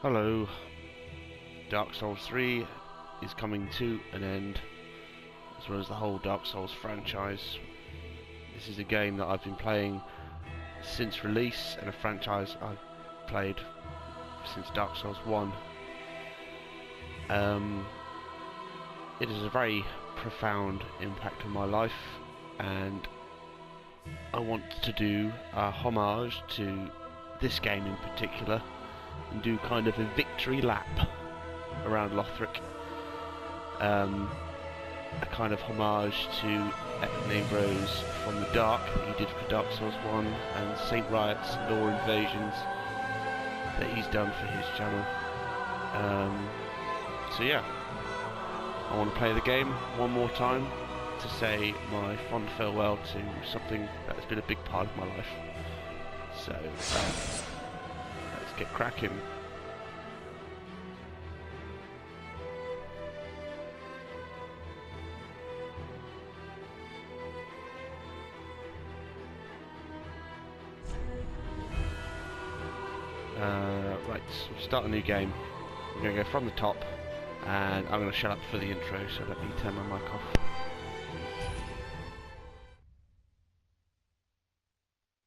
Hello, Dark Souls 3 is coming to an end, as well as the whole Dark Souls franchise. This is a game that I've been playing since release, and a franchise I've played since Dark Souls 1. It is a very profound impact on my life, and I want to do a homage to this game in particular, and do kind of a victory lap around Lothric. A kind of homage to Epic Name Bros from the Dark that he did for Dark Souls 1, and Saint Riot's Lore Invasions that he's done for his channel. So yeah, I want to play the game one more time to say my fond farewell to something that has been a big part of my life. So let's get cracking. Right, so start a new game. We're going to go from the top, and I'm going to shut up for the intro, so let me turn my mic off.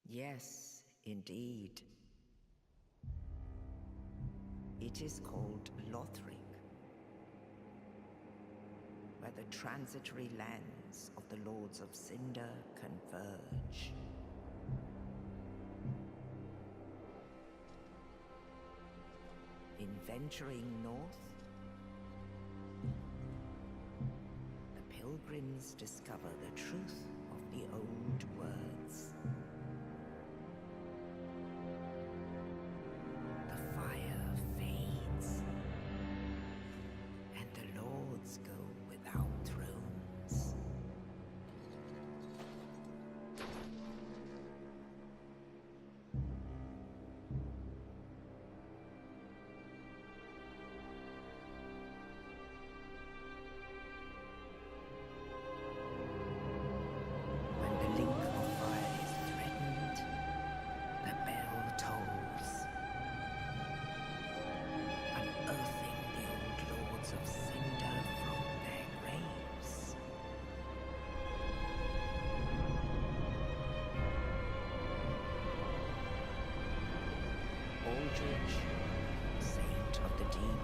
Yes, indeed. It is called Lothric, where the transitory lands of the Lords of Cinder converge. In venturing north, the pilgrims discover the truth of the old words. The fire fades, and the lords go without thrones. When the link of fire is threatened, the bell tolls, unearthing the old lords of Cinder from their graves. Aldrich, saint of the deep,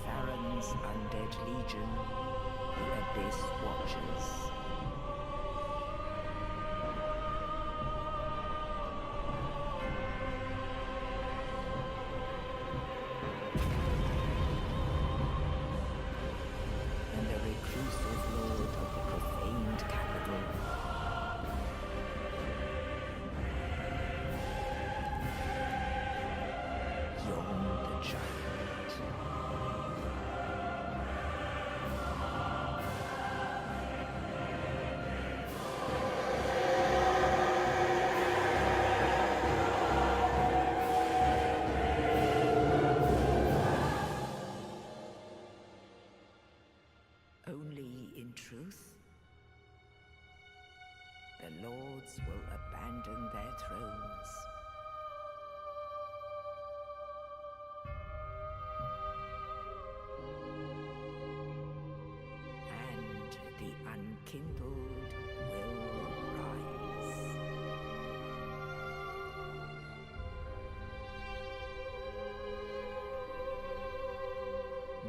Farron's undead legion, the Abyss Watchers. And the reclusive lord of the profaned capital. Yon the giant. Only in truth, the lords will abandon their thrones. And the unkindled will rise.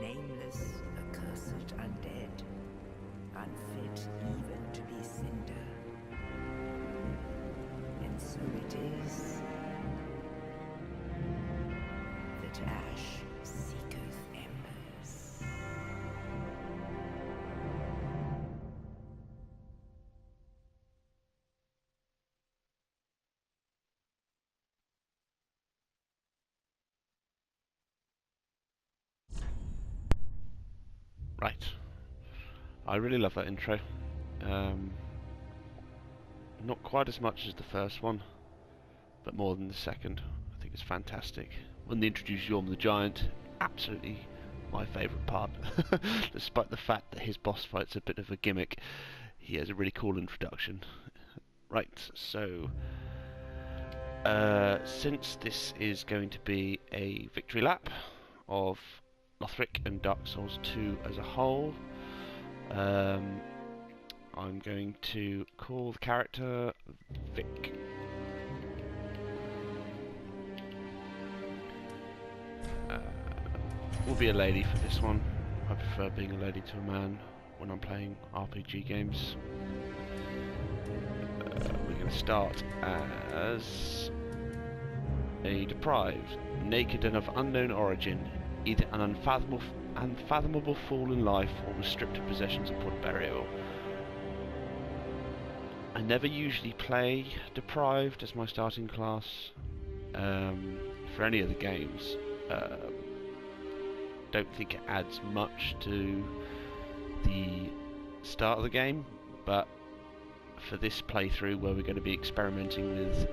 Nameless, accursed undead, unfit even to be cinder. And so it is that ash seeketh embers. Right, I really love that intro. Not quite as much as the first one, but more than the second. I think it's fantastic. When they introduce Yorm the Giant, absolutely my favourite part. Despite the fact that his boss fight's a bit of a gimmick, he has a really cool introduction. Right, so since this is going to be a victory lap of Lothric and Dark Souls 2 as a whole, I'm going to call the character Vic. Will be a lady for this one. I prefer being a lady to a man when I'm playing RPG games. We're going to start as a deprived, naked and of unknown origin, either an unfathomable fall in life or restricted possessions upon burial. I never usually play deprived as my starting class for any of the games. Don't think it adds much to the start of the game, but for this playthrough where we're going to be experimenting with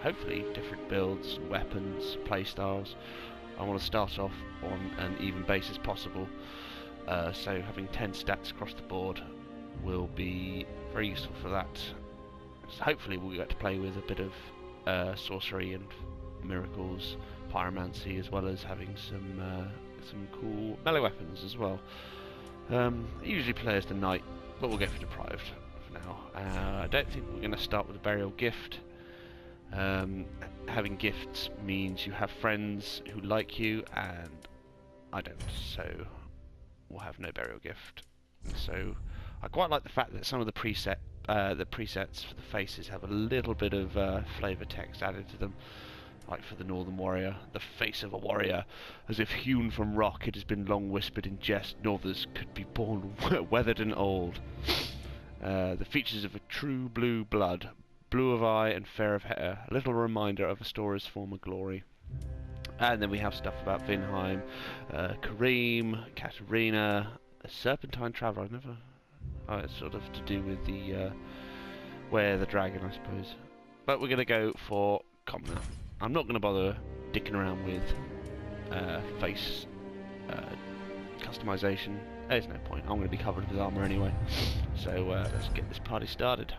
hopefully different builds, weapons, playstyles, I want to start off on an even base as possible, so having 10 stats across the board will be very useful for that. So hopefully we'll get to play with a bit of sorcery and miracles, pyromancy, as well as having some cool melee weapons as well. I usually play as the knight, but we'll go for deprived for now. I don't think we're going to start with a burial gift. Having gifts means you have friends who like you, and I don't, so we'll have no burial gift. So I quite like the fact that some of the presets for the faces have a little bit of flavour text added to them. Like for the Northern Warrior, the face of a warrior, as if hewn from rock, it has been long whispered in jest, Northers could be born weathered and old. The features of a true blue blood, blue of eye and fair of hair, a little reminder of Astora's former glory. And then we have stuff about Vinheim, Kareem, Katarina, a serpentine traveller. It's sort of to do with the where the dragon, I suppose. But we're going to go for commoner. I'm not going to bother dicking around with face customization. There's no point. I'm going to be covered with armor anyway. So let's get this party started.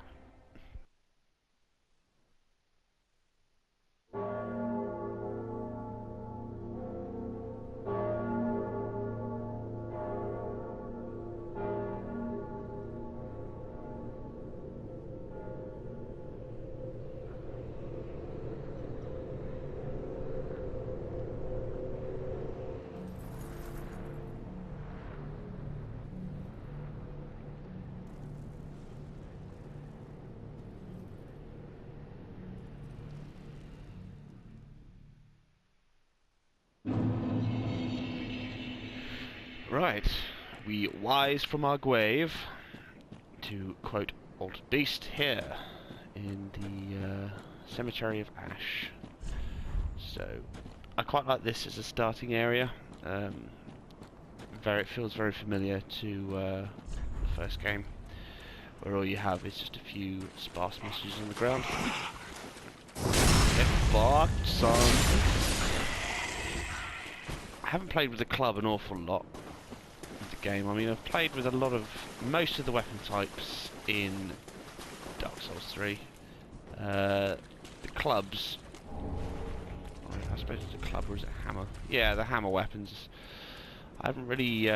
Right, we wise from our grave, to quote Old Beast, here in the Cemetery of Ash. So I quite like this as a starting area. It feels very familiar to the first game, where all you have is just a few sparse messages on the ground. Get fucked, son! I haven't played with the club an awful lot of the game. I mean, I've played with most of the weapon types in Dark Souls 3. The clubs, I suppose it's a club, or is it a hammer? Yeah, the hammer weapons. I haven't really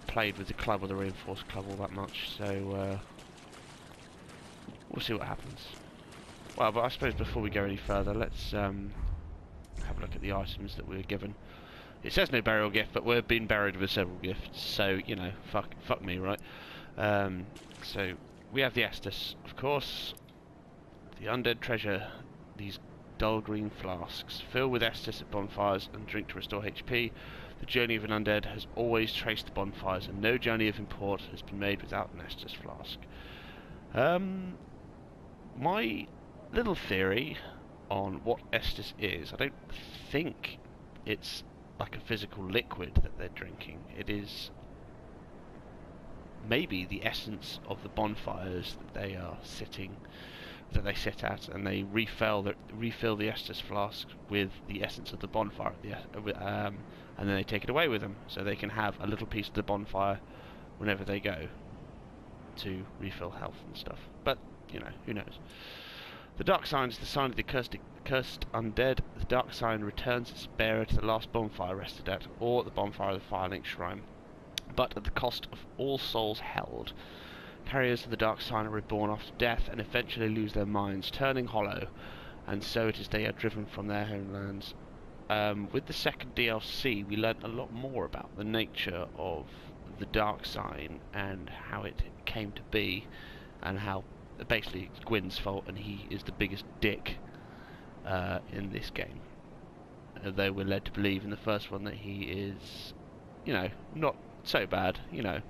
played with the club or the reinforced club all that much, so we'll see what happens. Well, but I suppose before we go any further, let's have a look at the items that we were given. It says no burial gift, but we've been buried with several gifts, so, you know, fuck me, right? So, we have the Estus, of course. The undead treasure, these dull green flasks. Fill with Estus at bonfires and drink to restore HP. The journey of an undead has always traced the bonfires, and no journey of import has been made without an Estus flask. My little theory on what Estus is, I don't think it's like a physical liquid that they're drinking. It is maybe the essence of the bonfires that they are sitting that they sit at, and they refill the Estus flask with the essence of the bonfire, and then they take it away with them, so they can have a little piece of the bonfire whenever they go to refill health and stuff. But you know, who knows? The dark sign is the sign of the cursed undead. The dark sign returns its bearer to the last bonfire rested at, or the bonfire of the Firelink Shrine, but at the cost of all souls held. Carriers of the dark sign are reborn after death and eventually lose their minds, turning hollow, and so it is they are driven from their homelands. With the second DLC, we learnt a lot more about the nature of the dark sign and how it came to be, and how basically it's Gwyn's fault and he is the biggest dick in this game. Though we're led to believe in the first one that he is, you know, not so bad, you know.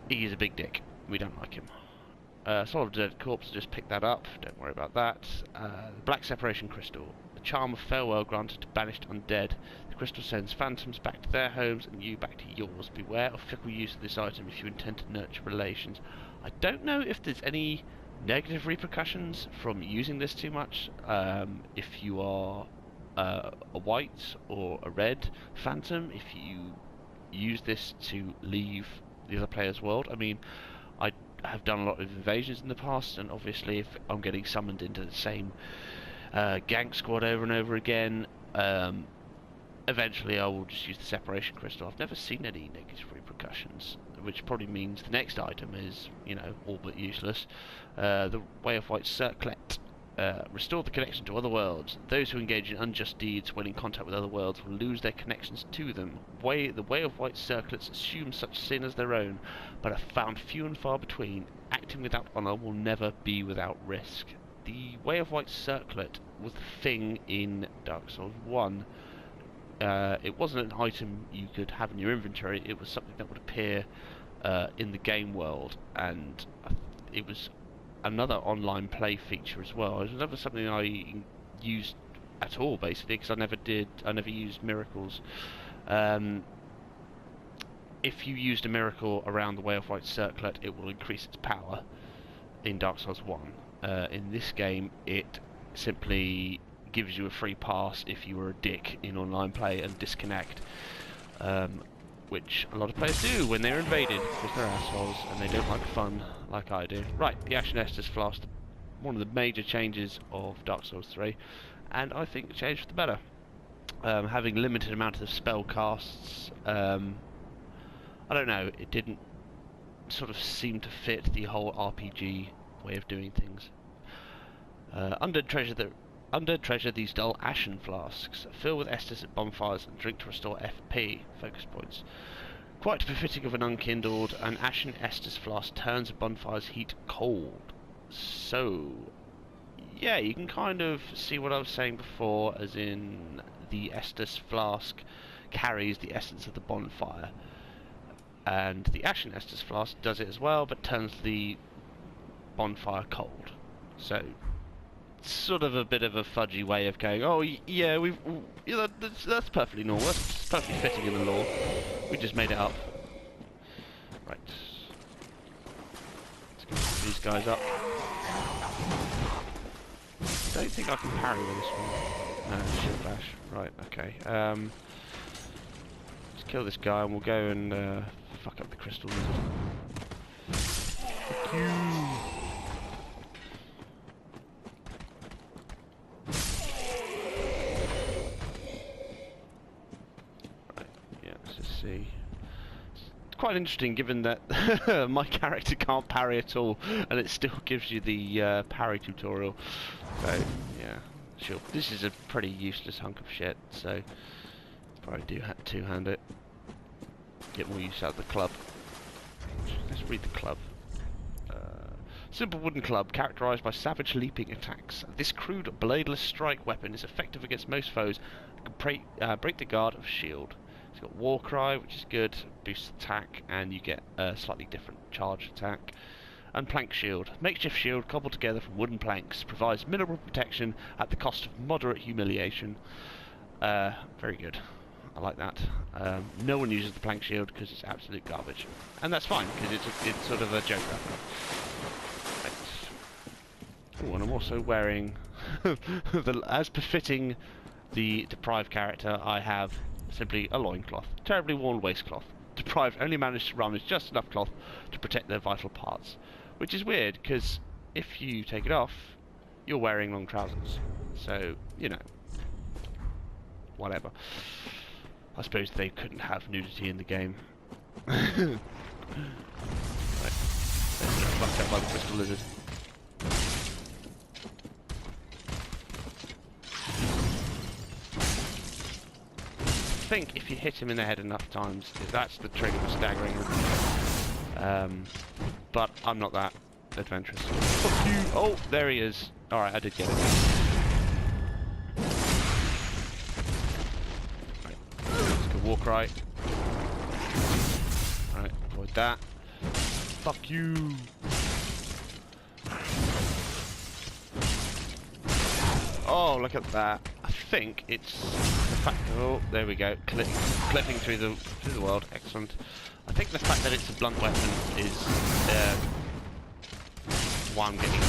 He is a big dick. We don't like him. Soul of the Dead Corpse, just pick that up. Don't worry about that. The Black Separation Crystal. The charm of farewell granted to banished undead. The crystal sends phantoms back to their homes and you back to yours. Beware of fickle use of this item if you intend to nurture relations. I don't know if there's any negative repercussions from using this too much. If you are a white or a red phantom, if you use this to leave the other player's world. I mean, I have done a lot of invasions in the past, and obviously if I'm getting summoned into the same gang squad over and over again, eventually I will just use the separation crystal. I've never seen any negative repercussions, which probably means the next item is, you know, all but useless. The Way of White Circlet. Restore the connection to other worlds. Those who engage in unjust deeds when in contact with other worlds will lose their connections to them. The Way of White Circlets assume such sin as their own, but are found few and far between. Acting without honour will never be without risk. The Way of White Circlet was the thing in Dark Souls 1. It wasn't an item you could have in your inventory, it was something that would appear in the game world, and it was another online play feature as well. It was never something I used at all, basically, because I never used miracles. If you used a miracle around the Way of White Circlet, it will increase its power in Dark Souls 1. In this game, it simply gives you a free pass if you were a dick in online play and disconnect. Which a lot of players do when they're invaded, because they're assholes and they don't like fun like I do. Right, the Ashen Estus Flask, one of the major changes of Dark Souls 3, and I think it changed for the better. Having limited amount of spell casts, I don't know, it didn't sort of seem to fit the whole RPG way of doing things. Undead treasure these dull ashen flasks. Fill with Estus at bonfires and drink to restore FP, focus points. Quite befitting of an unkindled, an ashen Estus flask turns a bonfire's heat cold. So, yeah, you can kind of see what I was saying before, as in the Estus flask carries the essence of the bonfire. And the ashen Estus flask does it as well, but turns the bonfire cold. So, sort of a bit of a fudgy way of going, oh yeah, that's perfectly normal, that's perfectly fitting in the lore, we just made it up. Right, let's get these guys up. Don't think I can parry with this one. No, shield dash. Right, okay. Let's kill this guy and we'll go and fuck up the crystal lizard. Fuck you! See, it's quite interesting given that my character can't parry at all and it still gives you the parry tutorial. So yeah, sure, this is a pretty useless hunk of shit, so probably do two-hand it, get more use out of the club. Let's read the club. Simple wooden club, characterised by savage leaping attacks. This crude bladeless strike weapon is effective against most foes and can break the guard of shield. It's got War Cry, which is good, boosts attack, and you get a slightly different charge attack. And Plank Shield. Makeshift shield cobbled together from wooden planks. Provides minimal protection at the cost of moderate humiliation. Very good. I like that. No one uses the Plank Shield because it's absolute garbage. And that's fine, because it's sort of a joke weapon. Right. Ooh, and I'm also wearing, as befitting the deprived character, I have simply a loincloth. Terribly worn waistcloth. Deprived only managed to rummage just enough cloth to protect their vital parts. Which is weird, because if you take it off, you're wearing long trousers. So, you know, whatever. I suppose they couldn't have nudity in the game. Right. Let's get fucked up by the crystal lizard. I think if you hit him in the head enough times, that's the trigger for staggering him. But I'm not that adventurous. Fuck you! Oh, there he is. Alright, I did get it. Right. Let's go walk right. Alright, avoid that. Fuck you! Oh, look at that. I think it's the fact that, oh, there we go, clipping through the world, excellent. I think the fact that it's a blunt weapon is why I'm getting,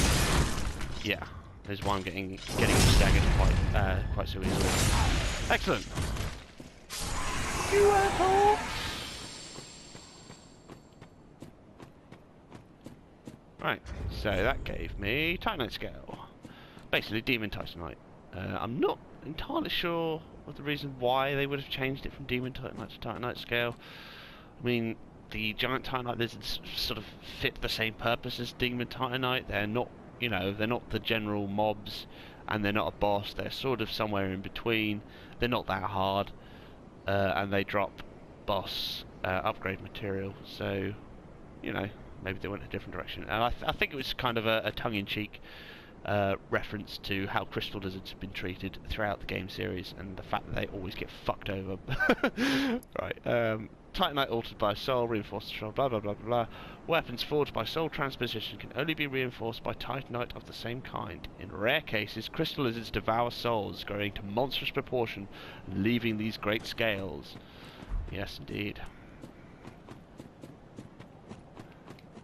yeah, is why I'm getting staggered quite so easily. Excellent. You asshole! Right, so that gave me Titanite Scale. Basically, Demon Titanite. I'm not entirely sure of the reason why they would have changed it from Demon Titanite to Titanite Scale. I mean, the giant Titanite lizards sort of fit the same purpose as Demon Titanite. They're not, you know, they're not the general mobs, and they're not a boss. They're sort of somewhere in between. They're not that hard, and they drop boss upgrade material. So, you know, maybe they went a different direction. And I think it was kind of a tongue-in-cheek reference to how crystal lizards have been treated throughout the game series, and the fact that they always get fucked over. Right. Titanite altered by soul, reinforced soul, blah blah blah blah blah. Weapons forged by soul transposition can only be reinforced by Titanite of the same kind. In rare cases, crystal lizards devour souls, growing to monstrous proportion and leaving these great scales. Yes, indeed.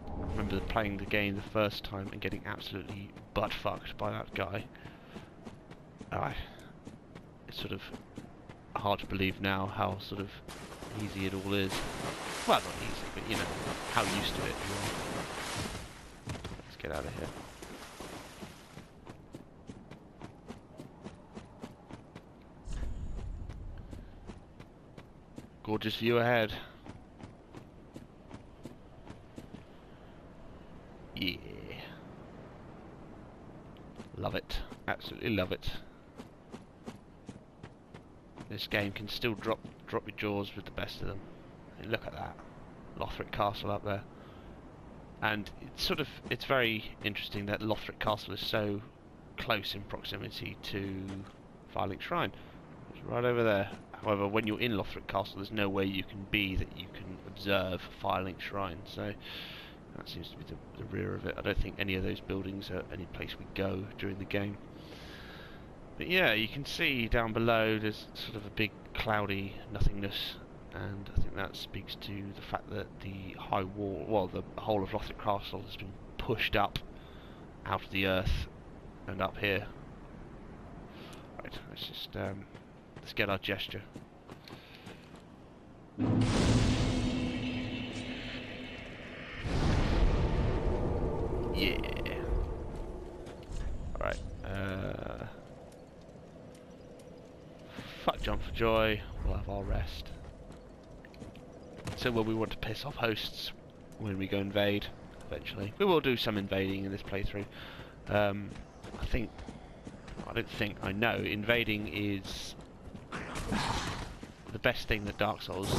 I remember playing the game the first time and getting absolutely butt-fucked by that guy. It's sort of hard to believe now how sort of easy it all is. Well, not easy, but you know, how used to it you are. Let's get out of here. Gorgeous view ahead. Yeah. Love it. Absolutely love it. This game can still drop your jaws with the best of them. I mean, look at that. Lothric Castle up there. And it's very interesting that Lothric Castle is so close in proximity to Firelink Shrine. It's right over there. However, when you're in Lothric Castle, there's nowhere you can be that you can observe Firelink Shrine. So that seems to be the rear of it. I don't think any of those buildings are any place we go during the game. But yeah, you can see down below there's sort of a big cloudy nothingness, and I think that speaks to the fact that the high wall, well, the whole of Lothric Castle has been pushed up out of the earth and up here. Right, let's just let's get our gesture. Yeah. Alright. Fuck Jump for Joy. We'll have our rest. So will we want to piss off hosts when we go invade eventually? We will do some invading in this playthrough. I know invading is the best thing that Dark Souls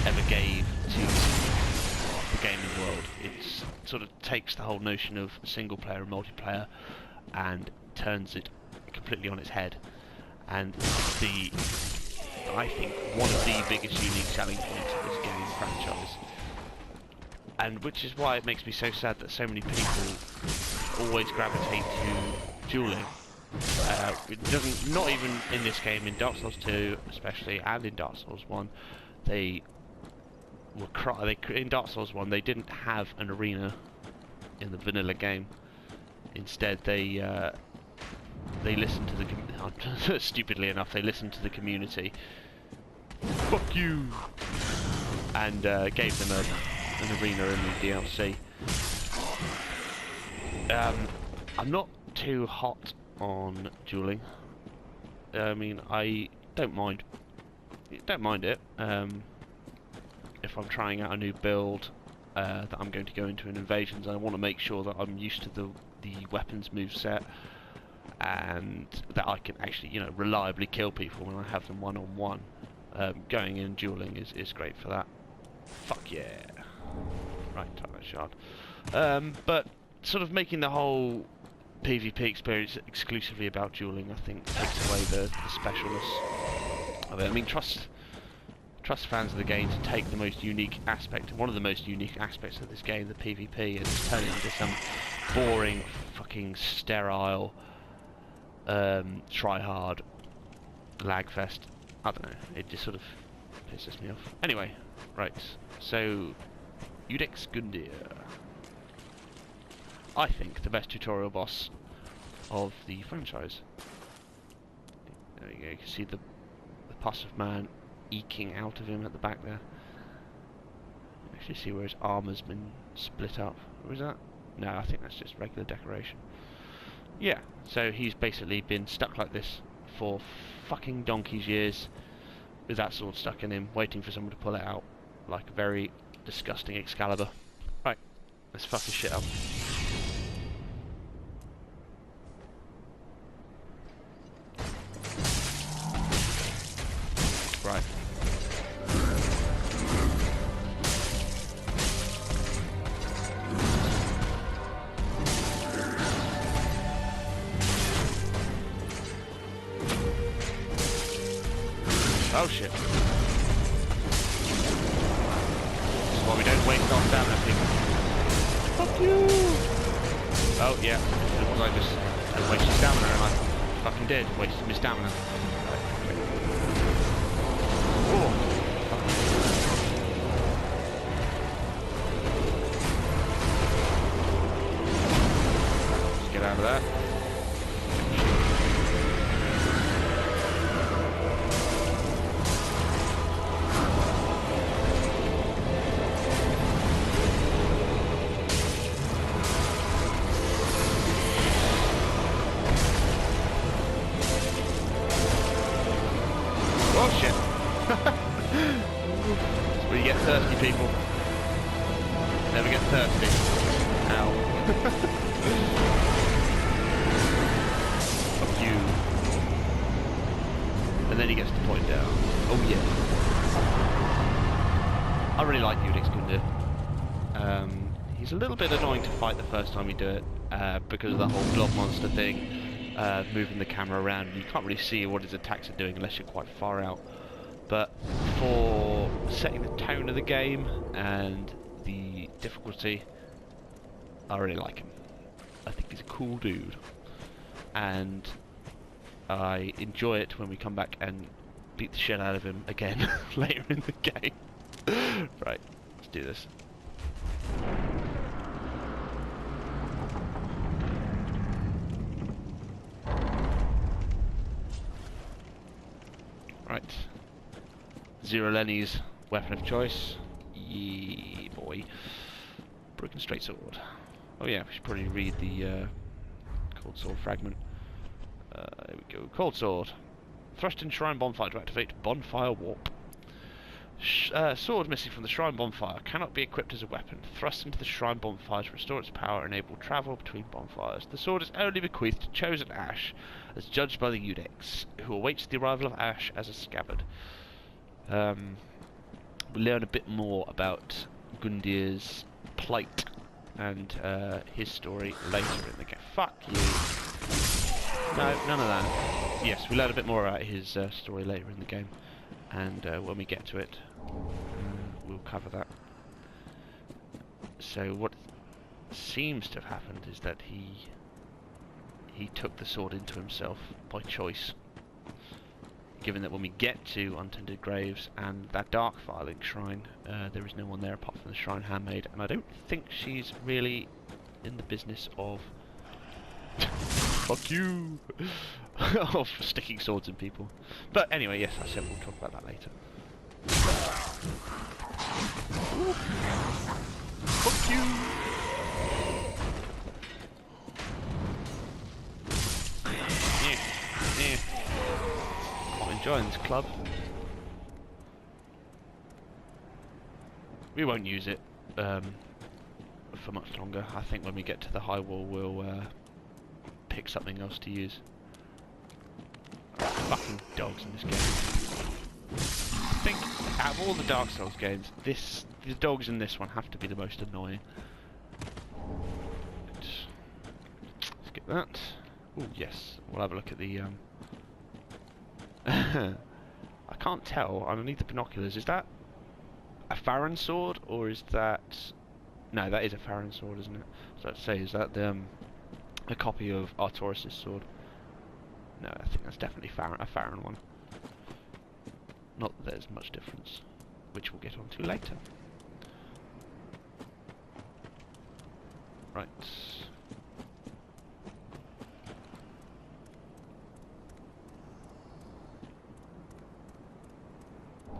ever gave to the gaming world. It sort of takes the whole notion of single player and multiplayer and turns it completely on its head. And I think one of the biggest unique selling points of this gaming franchise. And which is why it makes me so sad that so many people always gravitate to dueling. It doesn't, not even in this game, in Dark Souls 2 especially, and in Dark Souls 1, in Dark Souls 1 they didn't have an arena in the vanilla game. Instead, they listened to the stupidly enough, they listened to the community. Fuck you! And gave them an arena in the DLC. I'm not too hot on dueling. I mean, I don't mind it. If I'm trying out a new build that I'm going to go into in Invasions, I want to make sure that I'm used to the weapons moveset, and that I can actually, you know, reliably kill people when I have them one-on-one. Going in dueling is great for that. Fuck yeah! Right, take that shard. But sort of making the whole PvP experience exclusively about dueling, I think, takes away the specialness of it. I mean, trust fans of the game to take the most unique aspect, one of the most unique aspects of this game, the PvP, and turn it into some boring, fucking sterile, try-hard lag fest. I don't know, it just sort of pisses me off. Anyway, right, so Iudex Gundyr. I think the best tutorial boss of the franchise. There you go, you can see the pus of man eking out of him at the back there. You actually see where his armour's been split up. What was that? No, I think that's just regular decoration. Yeah, so he's basically been stuck like this for fucking donkey's years, with that sword stuck in him, waiting for someone to pull it out, like a very disgusting Excalibur. Right, let's fuck this shit up. Right. Oh shit. This is why we don't waste our stamina, people. Fuck you! Oh yeah, it was I just wasted stamina, and I fucking did. Wasted my stamina. Right, okay. Oh. Let's get out of that. Oh shit! That's where you get thirsty, people. Never get thirsty. Ow. Fuck you. And then he gets to point down. Oh yeah. I really like Iudex Gundyr. He's a little bit annoying to fight the first time you do it, because of the whole blob monster thing. Moving the camera around, and you can't really see what his attacks are doing unless you're quite far out. But for setting the tone of the game and the difficulty, I really like him. I think he's a cool dude, and I enjoy it when we come back and beat the shit out of him again later in the game. Right, let's do this. Right, Zero Lenny's weapon of choice. Yeah, boy. Broken straight sword. Oh yeah, we should probably read the cold sword fragment. There we go. Cold sword. Thrust in shrine bonfire to activate bonfire warp. Sword missing from the shrine bonfire cannot be equipped as a weapon. Thrust into the shrine bonfire to restore its power and enable travel between bonfires. The sword is only bequeathed to chosen Ash, as judged by the Iudex, who awaits the arrival of Ash as a scabbard. We learn a bit more about Gundyr's plight and his story later in the game. Fuck you. No, none of that. Yes, we learn a bit more about his story later in the game, and when we get to it, we'll cover that. So what seems to have happened is that he took the sword into himself by choice, given that when we get to Untended Graves and that Dark Filing Shrine, there is no one there apart from the Shrine Handmaid, and I don't think she's really in the business of Fuck you! Oh, for sticking swords in people. But anyway, yes, I said we'll talk about that later. Ooh. Fuck you! Yeah. I'm enjoying this club. We won't use it for much longer. I think when we get to the high wall, we'll pick something else to use. Fucking dogs in this game. I think out of all the Dark Souls games, the dogs in this one have to be the most annoying. Let's get that. Oh yes, we'll have a look at the. I can't tell underneath the binoculars. Is that a Farron sword or is that? No, that is a Farron sword, isn't it? So I'd say, is that a copy of Artorias' sword? No, I think that's definitely a Farron one. Not that there's much difference, which we'll get onto later. Right.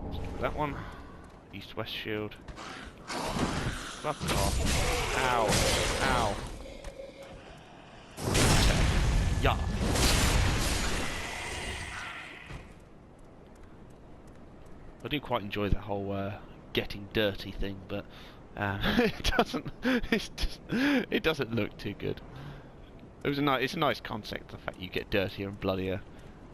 Let's do that one. East-west shield. Fuck off. Ow. Ow. Yeah. I do quite enjoy that whole getting dirty thing, but it doesn't look too good. It's a nice concept, the fact you get dirtier and bloodier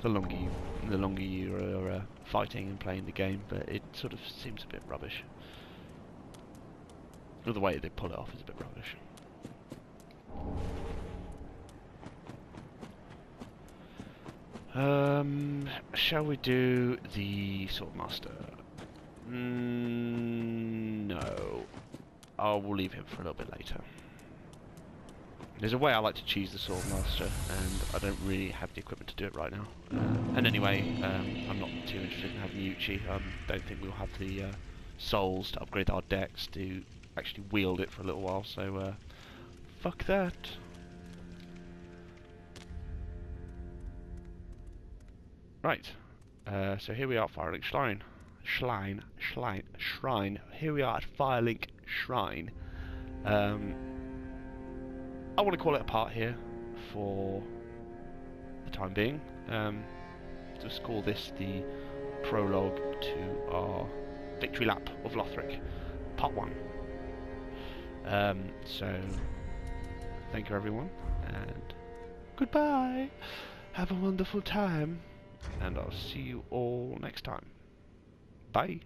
the longer you are fighting and playing the game, but it sort of seems a bit rubbish. Or the way they pull it off is a bit rubbish. Shall we do the Swordmaster? No. We'll leave him for a little bit later. There's a way I like to choose the Swordmaster, and I don't really have the equipment to do it right now. And anyway, I'm not too interested in having Yuchi. I don't think we'll have the souls to upgrade our decks to actually wield it for a little while, so fuck that. Right, so here we are at Firelink Shrine. Here we are at Firelink Shrine. I want to call it a part here for the time being. Just call this the prologue to our Victory Lap of Lothric, part 1. So, thank you everyone, and goodbye. Have a wonderful time, and I'll see you all next time. Bye.